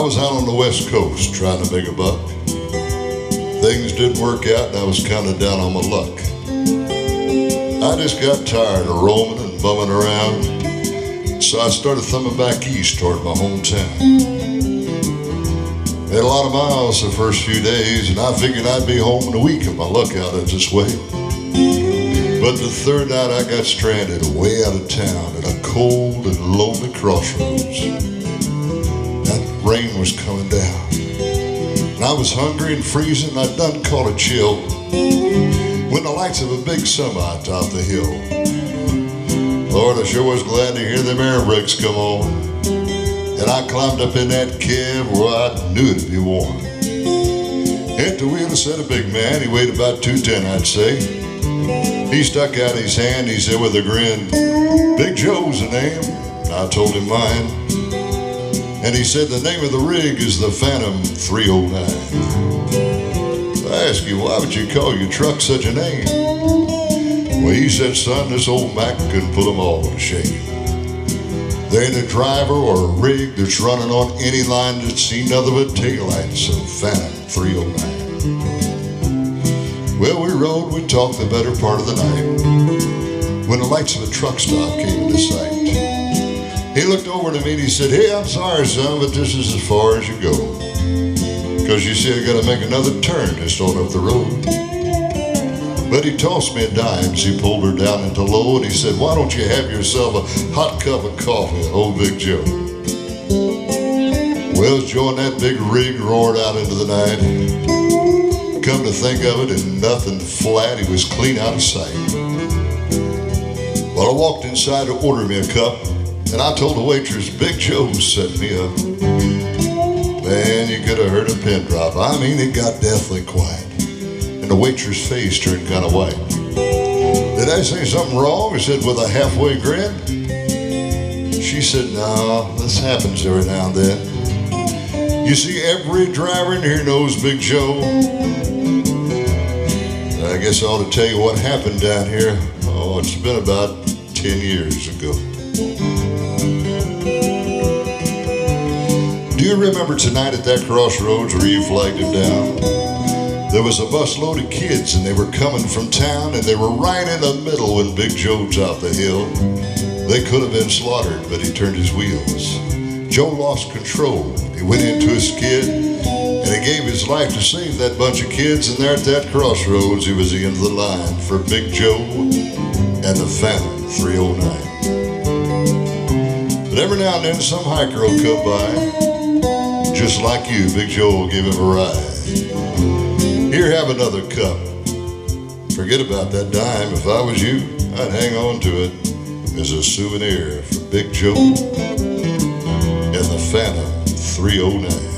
was out on the West Coast trying to make a buck. Things didn't work out and I was kind of down on my luck. I just got tired of roaming and bumming around, so I started thumbing back east toward my hometown. Had a lot of miles the first few days, and I figured I'd be home in a week if my luck out this way. But the third night I got stranded way out of town at a cold and lonely crossroads. That rain was coming down, and I was hungry and freezing. I'd done caught a chill when the lights of a big semi topped the hill. Lord, I sure was glad to hear them air brakes come on, and I climbed up in that cab where I knew it'd be warm. At the wheel sat a big man. He weighed about 210, I'd say. He stuck out his hand. He said with a grin, "Big Joe's the name." I told him mine, and he said the name of the rig is the Phantom 309. I asked you, why would you call your truck such a name? Well, he said, "Son, this old Mac can put them all to shame. There ain't a driver or a rig that's running on any line that's seen nothing but taillights of Phantom 309. Well, we rode, we talked the better part of the night when the lights of a truck stop came into sight. He looked over to me and he said, "Hey, I'm sorry, son, but this is as far as you go. Because you see, I got to make another turn just on up the road." But he tossed me a dime as he pulled her down into low, and he said, "Why don't you have yourself a hot cup of coffee at old Big Joe?" Well, as Joe and that big rig roared out into the night, come to think of it, and nothing flat, he was clean out of sight. Well, I walked inside to order me a cup, and I told the waitress, "Big Joe set me up." Man, you could have heard a pin drop. I mean, it got deathly quiet, and the waitress' face turned kind of white. "Did I say something wrong?" I said with a halfway grin. She said, "No, this happens every now and then. You see, every driver in here knows Big Joe." I guess I ought to tell you what happened down here. Oh, it's been about 10 years ago. Do you remember tonight at that crossroads where you flagged him down? There was a bus load of kids, and they were coming from town, and they were right in the middle when Big Joe topped the hill. They could have been slaughtered, but he turned his wheels. Joe lost control. He went into a skid, and he gave his life to save that bunch of kids. And there at that crossroads, he was the end of the line for Big Joe and the Phantom 309. But every now and then, some hiker will come by. Just like you, Big Joe will give him a ride. "Here, have another cup." Forget about that dime. If I was you, I'd hang on to it as a souvenir for Big Joe and the Phantom 309.